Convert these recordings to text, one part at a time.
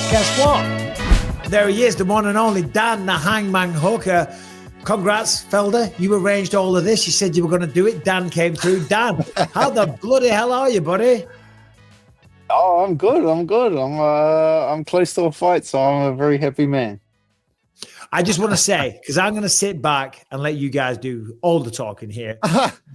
guess what? There he is, the one and only Dan, the Hangman Hooker. Congrats, Felder. You arranged all of this. You said you were going to do it. Dan came through. Dan, how the bloody hell are you, buddy? Oh, I'm good. I'm close to a fight, so I'm a very happy man. I just want to say, because I'm going to sit back and let you guys do all the talking here.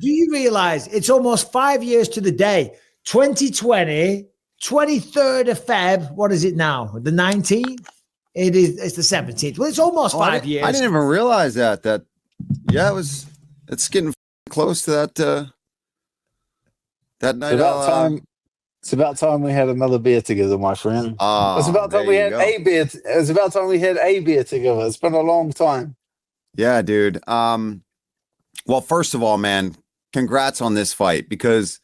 Do you realize it's almost 5 years to the day? 2020, 23rd of Feb. What is it now? The 19th? It's the 17th. Well, it's almost 5 years. I didn't even realize that. It's getting close to that night. It's about time we had another beer together, my friend. It's about time we had a beer. It's about time we had a beer together. It's been a long time. Yeah, dude. Well, first of all, man, congrats on this fight, because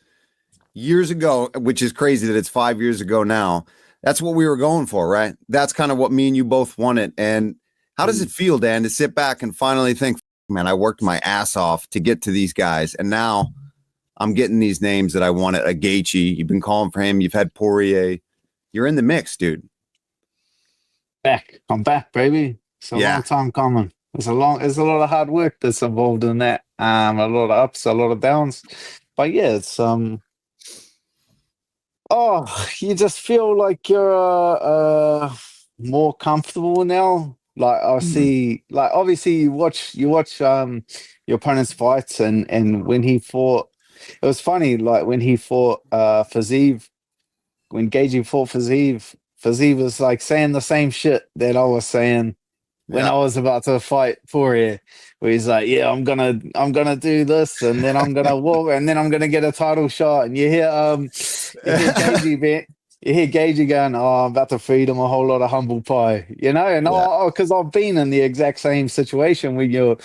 years ago, which is crazy that it's 5 years ago now, that's what we were going for, right? That's kind of what me and you both wanted. And how does it feel, Dan, to sit back and finally think, man, I worked my ass off to get to these guys, and now I'm getting these names that I wanted? A Gaethje, you've been calling for him. You've had Poirier. You're in the mix, dude. I'm back, baby. It's a long time coming. There's a lot of hard work that's involved in that. A lot of ups, a lot of downs. But yeah, it's you just feel like you're more comfortable now. Like I see, like obviously you watch your opponent's fights, and when he fought, it was funny. Like when he fought Fiziev, when Gaethje fought Fiziev was like saying the same shit that I was saying when I was about to fight Poirier, where he's like, "Yeah, I'm gonna do this, and then I'm gonna walk, and then I'm gonna get a title shot." And you hear Gaethje going, "Oh, I'm about to feed him a whole lot of humble pie," you know. And because I've been in the exact same situation where you're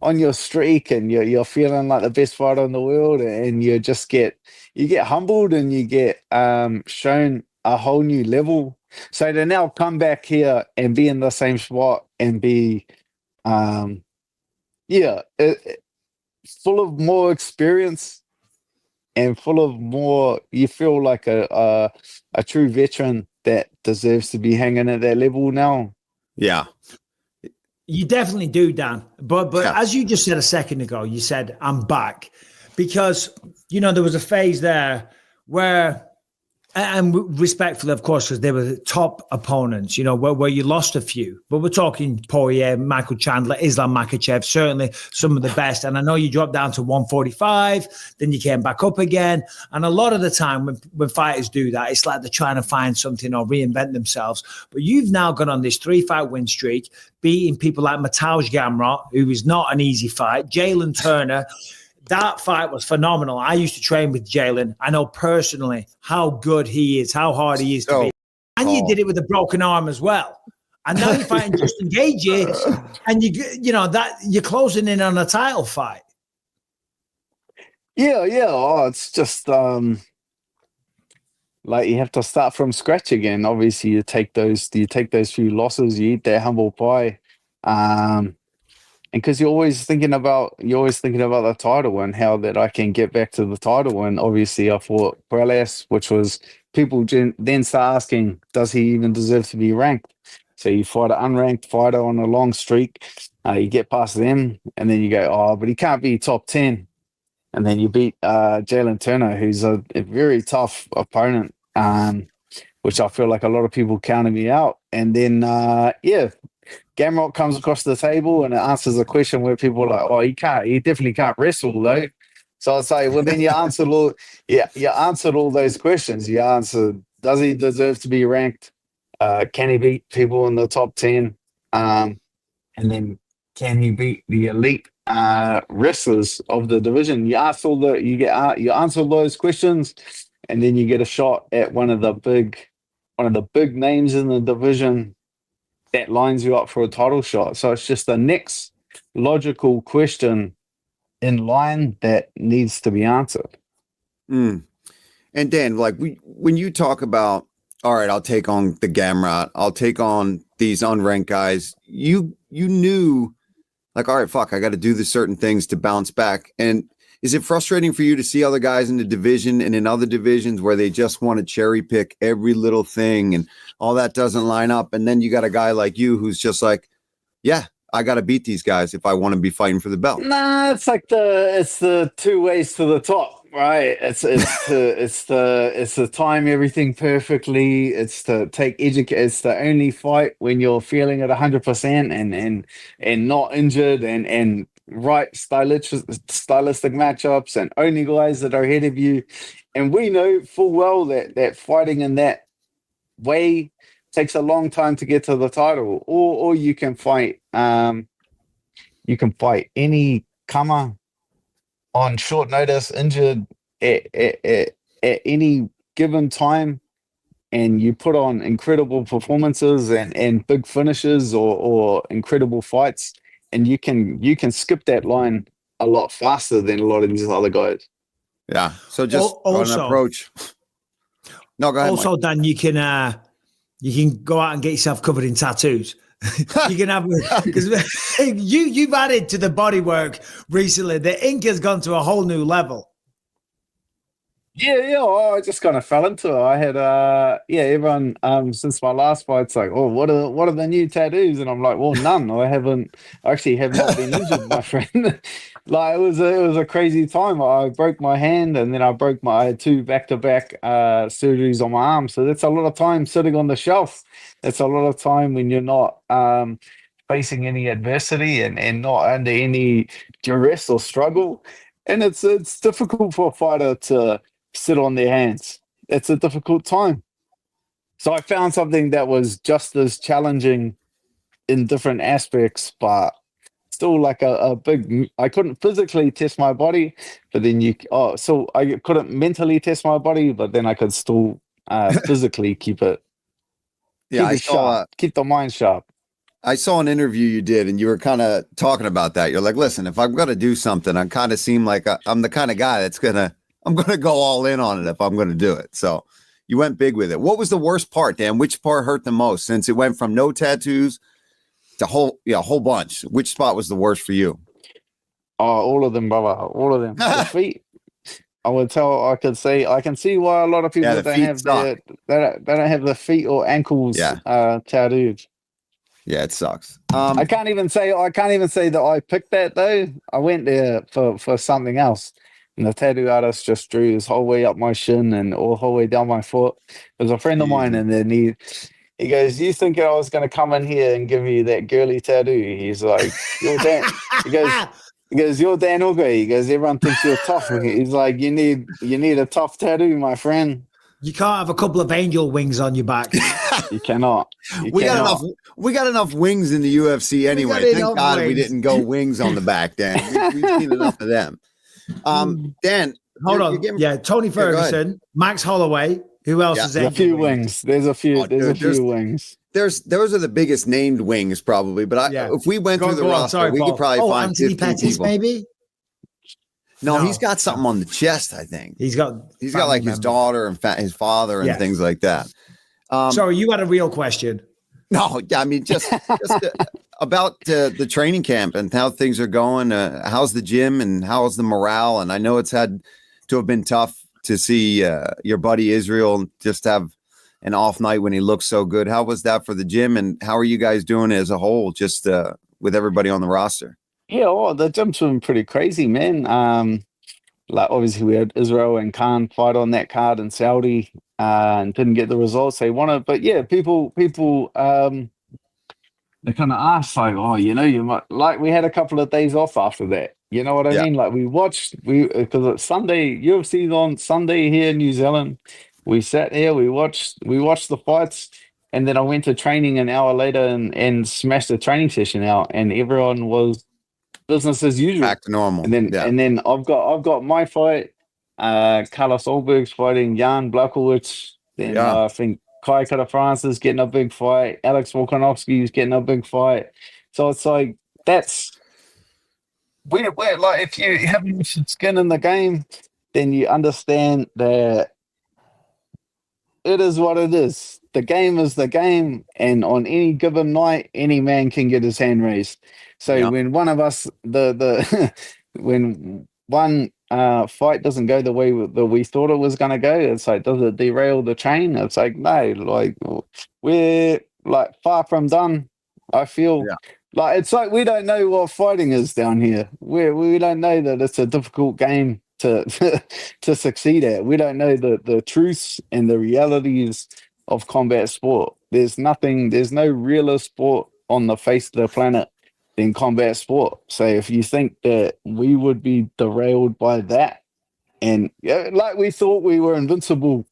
on your streak and you're feeling like the best fighter in the world, and you get humbled and you get shown a whole new level. So to now come back here and be in the same spot and be, full of more experience and full of more, you feel like a true veteran that deserves to be hanging at that level now. Yeah. You definitely do, Dan. But as you just said a second ago, you said, I'm back. Because, there was a phase there where, and respectfully, of course, because they were the top opponents, where you lost a few. But we're talking Poirier, Michael Chandler, Islam Makhachev, certainly some of the best. And I know you dropped down to 145, then you came back up again. And a lot of the time when fighters do that, it's like they're trying to find something or reinvent themselves. But you've now gone on this 3-fight win streak, beating people like Turner and Gamrot, who is not an easy fight, Jalen Turner. That fight was phenomenal. I used to train with Jalen. I know personally how good he is, how hard he is to beat. And you did it with a broken arm as well. And now you're fighting Justin Gaethje, and you're closing in on a title fight. Yeah. Oh, it's just like you have to start from scratch again. Obviously, you take those few losses, you eat that humble pie. And because you're always thinking about the title and how that I can get back to the title. And obviously I fought Pereira, which was people then start asking, does he even deserve to be ranked? So you fight an unranked fighter on a long streak, you get past them, and then you go, oh, but he can't be top 10. And then you beat Jalen Turner, who's a very tough opponent, which I feel like a lot of people counted me out. And then, Gamrot comes across the table and it answers a question where people are like, "Oh, he definitely can't wrestle though." So I'd say, well, then you answered all those questions. You answered, does he deserve to be ranked? Can he beat people in the top 10? And then can he beat the elite wrestlers of the division? You answer those questions, and then you get a shot at one of the big names in the division that lines you up for a title shot. So it's just the next logical question in line that needs to be answered. And Dan, like when you talk about, all right, I'll take on the Gamrot, I'll take on these unranked guys, you knew like, all right, fuck, I got to do the certain things to bounce back. And Is it frustrating for you to see other guys in the division and in other divisions where they just want to cherry pick every little thing and all that doesn't line up? And then you got a guy like you who's just like, yeah, I got to beat these guys if I want to be fighting for the belt. Nah, it's like the two ways to the top, right? It's the time everything perfectly. It's to take It's the only fight when you're feeling at 100% and not injured and right stylistic matchups and only guys that are ahead of you. And we know full well that fighting in that way takes a long time to get to the title, or you can fight any comer on short notice, injured at any given time, and you put on incredible performances and big finishes or incredible fights, and you can skip that line a lot faster than a lot of these other guys. Yeah. So just also, an approach. No, go ahead. Also, Mike. Dan, you can go out and get yourself covered in tattoos. You can have, because you've added to the bodywork recently. The ink has gone to a whole new level. Yeah. I just kind of fell into it. I had, everyone since my last fight, it's like, oh, what are the new tattoos? And I'm like, well, none. I actually have not been injured, my friend. Like it was a crazy time. I broke my hand, and then I had 2 back-to-back surgeries on my arm. So that's a lot of time sitting on the shelf. That's a lot of time when you're not facing any adversity and not under any duress or struggle. And it's difficult for a fighter to sit on their hands. It's a difficult time. So I found something that was just as challenging in different aspects, but still like a big. I couldn't physically test my body, but then so I couldn't mentally test my body, but then I could still physically keep it. Yeah, keep the mind sharp. I saw an interview you did, and you were kind of talking about that. You're like, listen, if I'm going to do something, I kind of seem like I'm the kind of guy I'm going to go all in on it if I'm going to do it. So you went big with it. What was the worst part, Dan? Which part hurt the most since it went from no tattoos to a whole bunch? Which spot was the worst for you? Oh, all of them, brother. All of them. The feet. I can see why a lot of people don't have they don't have the feet or ankles tattooed. Yeah, it sucks. I can't even say that I picked that though. I went there for something else. And the tattoo artist just drew his whole way up my shin and all whole way down my foot. It was a friend of mine, and then he goes, "You thinking I was going to come in here and give you that girly tattoo?" He's like, "You're Dan." He goes, "You're Dan Hooker." He goes, "Everyone thinks you're tough." He's like, "You need a tough tattoo, my friend. You can't have a couple of angel wings on your back." You cannot. We got enough wings in the UFC anyway. Thank God we didn't go wings on the back, Dan. We've seen enough of them. Dan, hold on. Tony Ferguson, Max Holloway. Who else is there? A few wings. There's a few. There's a few wings. Those are the biggest named wings, probably. But if we went through the roster, we could probably find Anthony 15 Pettis, people. Maybe. No, he's got something on the chest. I think he's got like his daughter and his father and things like that. Sorry, you had a real question. No, I mean just about the training camp and how things are going. How's the gym and how's the morale? And I know it's had to have been tough to see your buddy Israel just have an off night when he looks so good. How was that for the gym, and how are you guys doing as a whole, just with everybody on the roster? Yeah, the gym's been pretty crazy, man. Like obviously we had Israel and Khan fight on that card in Saudi and didn't get the results they wanted. But yeah, people they kind of asked like, oh, you might, like we had a couple of days off after that. You know what I mean? Like because it's Sunday, UFC's on Sunday here in New Zealand. We sat here, we watched the fights, and then I went to training an hour later and smashed the training session out, and everyone was business as usual, back to normal. And then I've got my fight. Carlos Olberg's fighting Jan Blachowicz. Then I think Kai Kara-France is getting a big fight. Alex Volkanovski is getting a big fight. So it's like we're like, if you have skin in the game, then you understand that it is what it is. The game is the game, and on any given night, any man can get his hand raised. So when one of us, when one fight doesn't go the way that we thought it was going to go, it's like, does it derail the train? It's like, no, like we're like far from done. I feel like it's like we don't know what fighting is down here. We don't know that it's a difficult game to to succeed at. We don't know the truths and the realities of combat sport. There's no realer sport on the face of the planet than combat sport. So if you think that we would be derailed by that, and like we thought we were invincible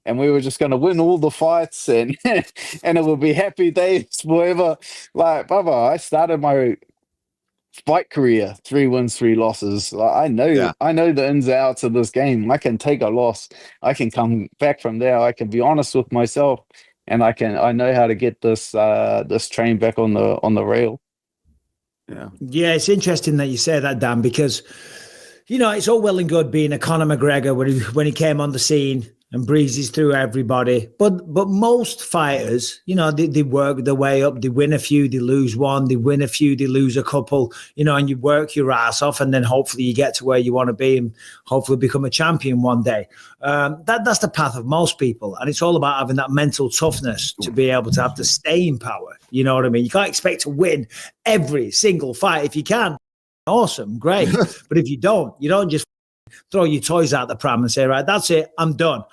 and we were just going to win all the fights and and it would be happy days forever. Like, Bubba, I started my fight career 3 wins, 3 losses. Like, I know the ins and outs of this game. I can take a loss. I can come back from there. I can be honest with myself, and I know how to get this train back on the rail. Yeah, it's interesting that you say that, Dan, because it's all well and good being a Conor McGregor when he came on the scene and breezes through everybody. But most fighters, they work their way up. They win a few, they lose one, they win a few, they lose a couple, and you work your ass off, and then hopefully you get to where you want to be and hopefully become a champion one day. That's the path of most people. And it's all about having that mental toughness to be able to have the staying power. You know what I mean? You can't expect to win every single fight. If you can, awesome, great. But if you don't just throw your toys out the pram and say, right, that's it, I'm done.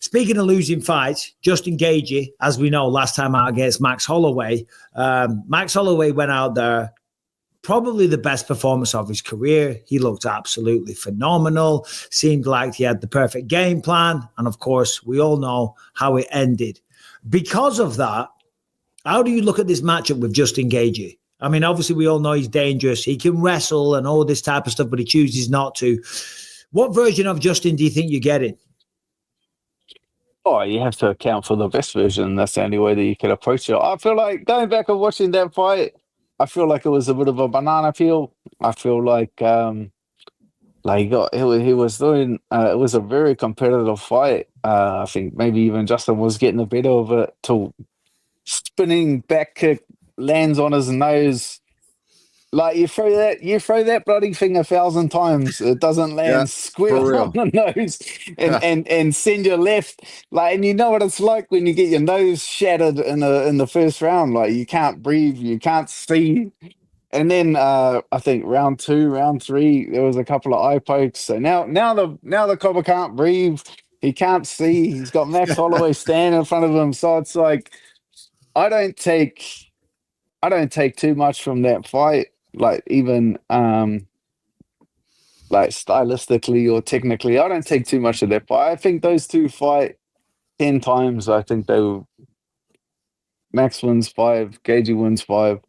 Speaking of losing fights, Justin Gaethje, as we know, last time out against Max Holloway. Max Holloway went out there, probably the best performance of his career. He looked absolutely phenomenal, seemed like he had the perfect game plan. And of course, we all know how it ended. Because of that, how do you look at this matchup with Justin Gaethje? I mean, obviously, we all know he's dangerous. He can wrestle and all this type of stuff, but he chooses not to. What version of Justin do you think you're getting? Oh, you have to account for the best version. That's the only way that you can approach it. I feel like going back and watching that fight, I feel like it was a bit of a banana peel. I feel like he was doing. It was a very competitive fight. I think maybe even Justin was getting the better of it till spinning back kick lands on his nose. Like you throw that bloody thing 1,000 times, it doesn't land square on the nose and send you left. Like, and you know what it's like when you get your nose shattered in the first round. Like, you can't breathe, you can't see. And then I think round 2, round 3, there was a couple of eye pokes. So now the copper can't breathe, he can't see. He's got Max Holloway standing in front of him. So it's like I don't take too much from that fight. Like, even like stylistically or technically, I don't take too much of that fight. I think those two fight 10 times. I think Max wins 5, Gaethje wins 5.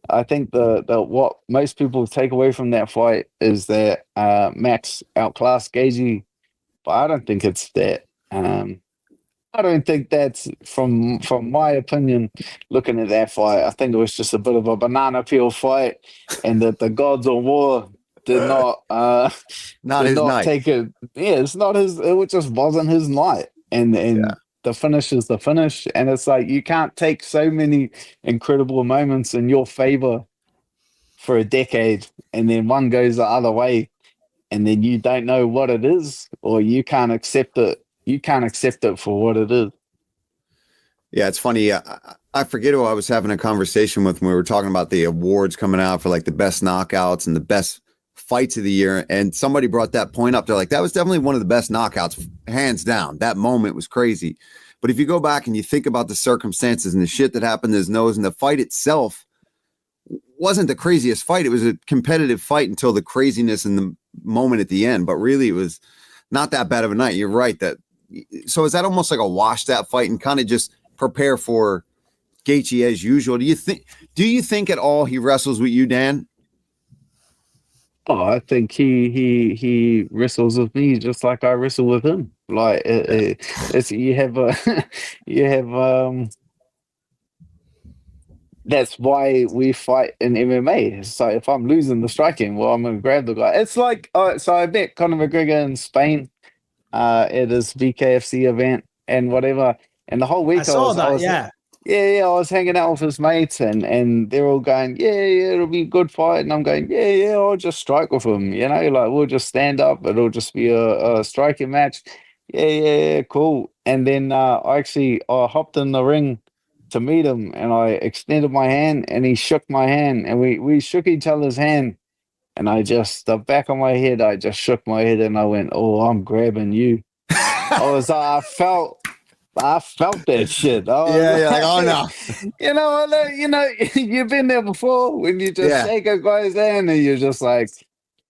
I think the what most people take away from that fight is that Max outclassed Gaethje, but I don't think it's that. I don't think that's from my opinion. Looking at that fight, I think it was just a bit of a banana peel fight, and that the gods of war did not take it. Yeah, it's not his. It just wasn't his night, and the finish is the finish, and it's like you can't take so many incredible moments in your favor for a decade, and then one goes the other way, and then you don't know what it is, or you can't accept it. You can't accept it for what it is. Yeah, it's funny. I forget who I was having a conversation with when we were talking about the awards coming out for like the best knockouts and the best fights of the year. And somebody brought that point up. They're like, that was definitely one of the best knockouts, hands down. That moment was crazy. But if you go back and you think about the circumstances and the shit that happened to his nose, and the fight itself wasn't the craziest fight. It was a competitive fight until the craziness in the moment at the end. But really, it was not that bad of a night. You're right that. So is that almost like a wash, that fight, and kind of just prepare for Gaethje as usual? Do you think at all he wrestles with you, Dan? Oh, I think he wrestles with me just like I wrestle with him. Like it's you have that's why we fight in MMA. So if I'm losing the striking, well, I'm gonna grab the guy. It's like so I bet Conor McGregor in Spain. It is BKFC event and whatever, and the whole week I saw that. I was hanging out with his mates, and they're all going, yeah, it'll be a good fight. And I'm going, yeah, I'll just strike with him. Like we'll just stand up. It'll just be a striking match. Yeah, cool. And then I hopped in the ring to meet him, and I extended my hand, and he shook my hand, and we shook each other's hand. And the back of my head, I just shook my head, and I went, oh, I'm grabbing you. I felt that shit. Yeah, like, oh no. You've been there before when you just shake a guy's hand and you're just like,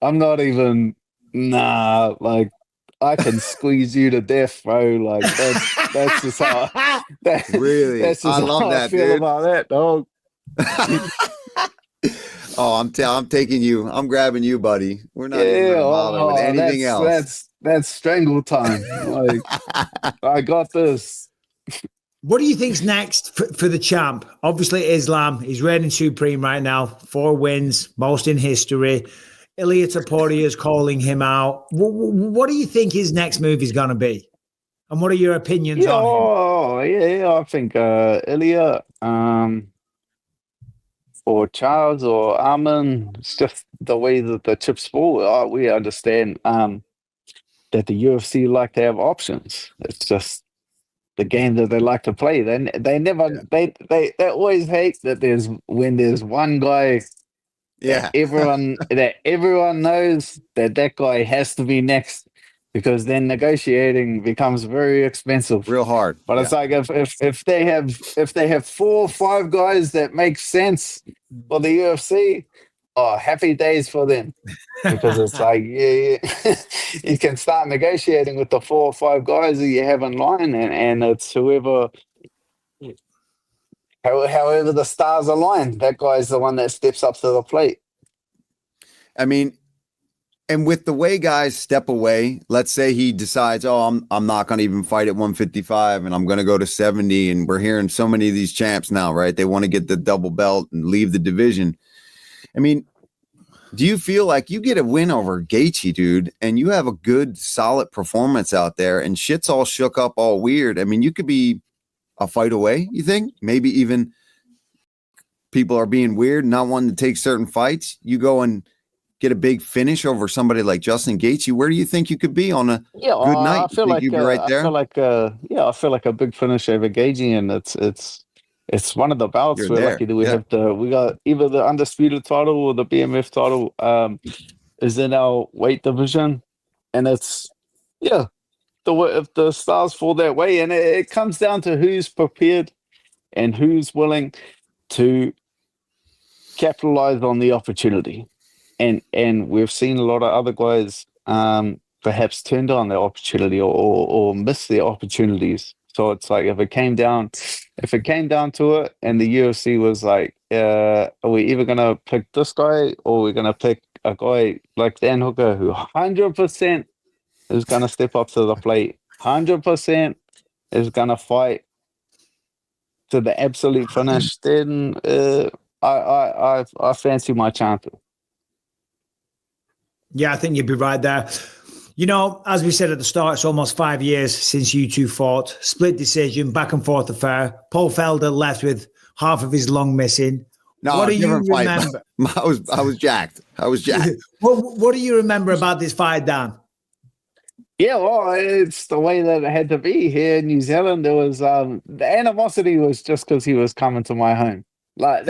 I'm not even, nah, like, I can squeeze you to death, bro. Like, that's just how, really, that's just I love how that, I feel dude. about that, dog. Oh, I'm taking you. I'm grabbing you, buddy. We're not even gonna bother with anything else. That's strangle time. Like, I got this. What do you think's next for the champ? Obviously, Islam. He's reigning supreme right now. 4 wins, most in history. Ilia Topuria is calling him out. What do you think his next move is going to be? And what are your opinions on him? Oh, yeah. I think Ilia, or Charles or Armin, it's just the way that the chips fall. We understand that the UFC like to have options. It's just the game that they like to play. They always hate that when there's one guy that everyone knows that guy has to be next, because then negotiating becomes very expensive, real hard. But it's like if they have 4 or 5 guys that make sense for the UFC, happy days for them, because it's like you can start negotiating with the 4 or 5 guys that you have in line, and it's however the stars align, that guy's the one that steps up to the plate. I mean, and with the way guys step away, let's say he decides, I'm not going to even fight at 155 and I'm going to go to 70. And we're hearing so many of these champs now, right? They want to get the double belt and leave the division. I mean, do you feel like you get a win over Gaethje, dude, and you have a good, solid performance out there and shit's all shook up, all weird? I mean, you could be a fight away, you think? Maybe even people are being weird, not wanting to take certain fights. You go and get a big finish over somebody like Justin Gaethje. Where do you think you could be on a good night? I feel like you'd be right there? I feel like a big finish over Gaethje, and it's one of the bouts. We're lucky that we got either the undisputed title or the BMF title is in our weight division, and it's if the stars fall that way, and it comes down to who's prepared and who's willing to capitalize on the opportunity. And we've seen a lot of other guys perhaps turn down their opportunity or miss their opportunities. So it's like if it came down to it, and the UFC was like, are we either gonna pick this guy or we're gonna pick a guy like Dan Hooker who 100% is gonna step up to the plate, 100% is gonna fight to the absolute finish, then I fancy my chances. Yeah, I think you'd be right there. You know, as we said at the start, it's almost 5 years since you two fought. Split decision, back and forth affair. Paul Felder left with half of his lung missing. No, what do you remember? I was jacked. What do you remember about this fight, Dan? Yeah, well, it's the way that it had to be here in New Zealand. There was the animosity was just because he was coming to my home. Like,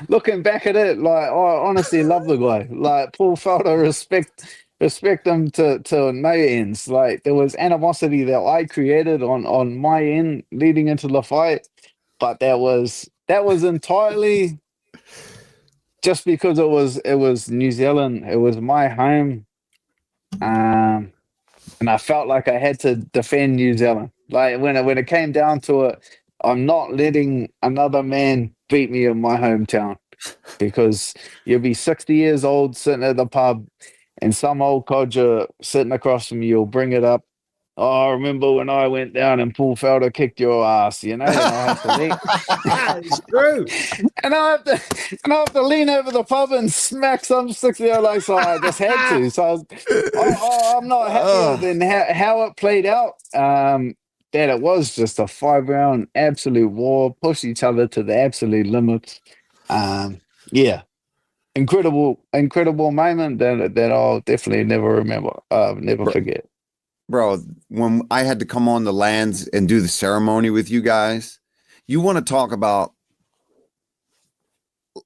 looking back at it, like, I honestly love the guy. Like, Paul Felder, respect him to no ends. Like, there was animosity that I created on my end leading into the fight, but that was entirely just because it was New Zealand. It was my home, and I felt like I had to defend New Zealand. Like, when it came down to it, I'm not letting another man beat me in my hometown, because you'll be 60 years old sitting at the pub and some old codger sitting across from you will bring it up. Oh, I remember when I went down and Paul Felder kicked your ass, you know? And I have to lean. It's true. And I have to lean over the pub and smack some 60-year-old like, so I just had to. So I'm not happy with how it played out. that it was just a 5-round absolute war, push each other to the absolute limits. Yeah, incredible moment that I'll definitely never remember, never forget. Bro, when I had to come on the lands and do the ceremony with you guys, you want to talk about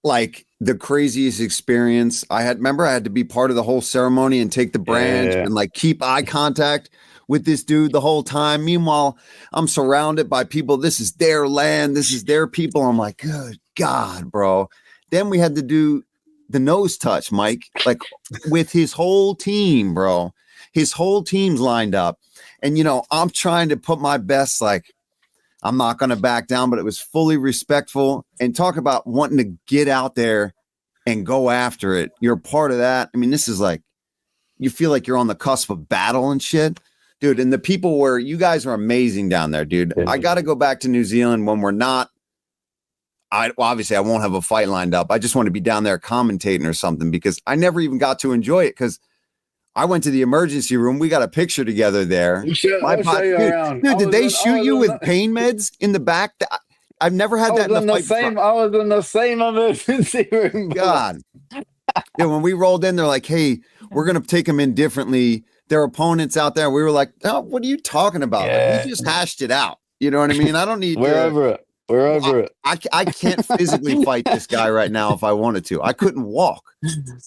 like the craziest experience I had. Remember, I had to be part of the whole ceremony and take the branch and like keep eye contact with this dude the whole time. Meanwhile, I'm surrounded by people. This is their land. This is their people. I'm like, good God, bro. Then we had to do the nose touch, Mike, like with his whole team, bro. His whole team's lined up. And, you know, I'm trying to put my best, like, I'm not going to back down, but it was fully respectful. And talk about wanting to get out there and go after it. You're part of that. I mean, this is like, you feel like you're on the cusp of battle and shit. Dude, and the people were, you guys are amazing down there, dude. I got to go back to New Zealand when we're not. Obviously, I won't have a fight lined up. I just want to be down there commentating or something because I never even got to enjoy it because I went to the emergency room. We got a picture together there. Dude, did they shoot you with pain meds in the back? I've never had that in the fight. I was in the same emergency room. God. Yeah, when we rolled in, they're like, hey, we're going to take them in differently. Their opponents out there. We were like, oh, what are you talking about? Yeah. Like, we just hashed it out. You know what I mean? I don't need We're over it. We're over it. I can't physically fight this guy right now if I wanted to. I couldn't walk.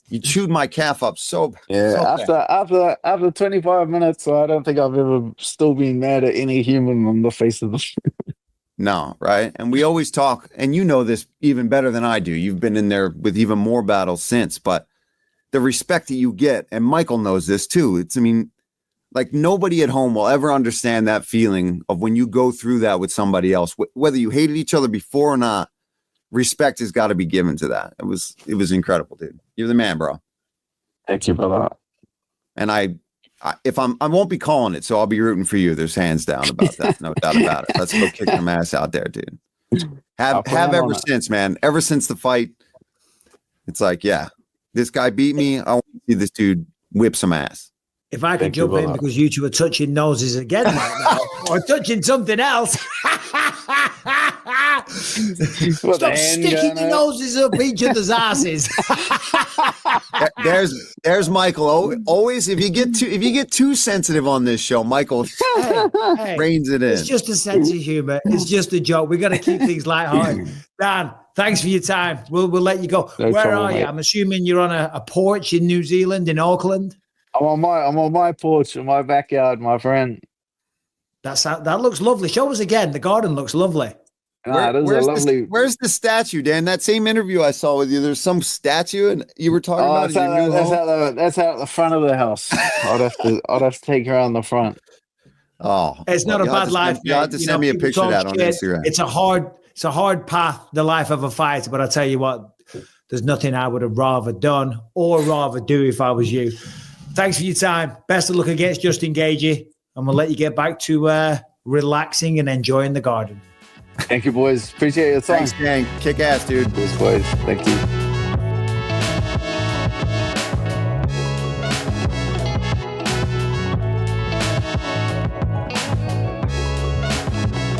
You chewed my calf up so After 25 minutes, I don't think I've ever still been mad at any human on the face of the No, right? And we always talk, and you know this even better than I do. You've been in there with even more battles since, but the respect that you get, and Michael knows this too. I mean, like nobody at home will ever understand that feeling of when you go through that with somebody else, whether you hated each other before or not. Respect has got to be given to that. It was incredible, dude. You're the man, bro. Thank you, brother. And I won't be calling it, so I'll be rooting for you. There's hands down about that, no doubt about it. Let's go kick some ass out there, dude. Have ever since, man. Ever since the fight, it's like, yeah, this guy beat me. I want to see this dude whip some ass. If I could jump in because you two are touching noses again right now, or touching something else. Stop sticking your noses up each other's asses. There's Michael. Always, if you get too sensitive on this show, Michael reins it in. It's just a sense of humor. It's just a joke. We got to keep things lighthearted. Dan, thanks for your time. We'll let you go. Where are you? Mate. I'm assuming you're on a porch in New Zealand, in Auckland. I'm on my porch in my backyard, my friend. That looks lovely. Show us again. The garden looks lovely. Where's the statue, Dan? That same interview I saw with you, there's some statue, and you were talking about your new home. That's out the front of the house. I'd have to take her around the front. Oh, it's not a bad life. You have to send me a picture of that on Instagram. It's a hard path, the life of a fighter. But I tell you what, there's nothing I would have rather done or rather do if I was you. Thanks for your time. Best of luck against Justin Gaethje, and we'll let you get back to relaxing and enjoying the garden. Thank you, boys. Appreciate your time. Thanks, gang. Kick ass, dude. Boys. Thank you.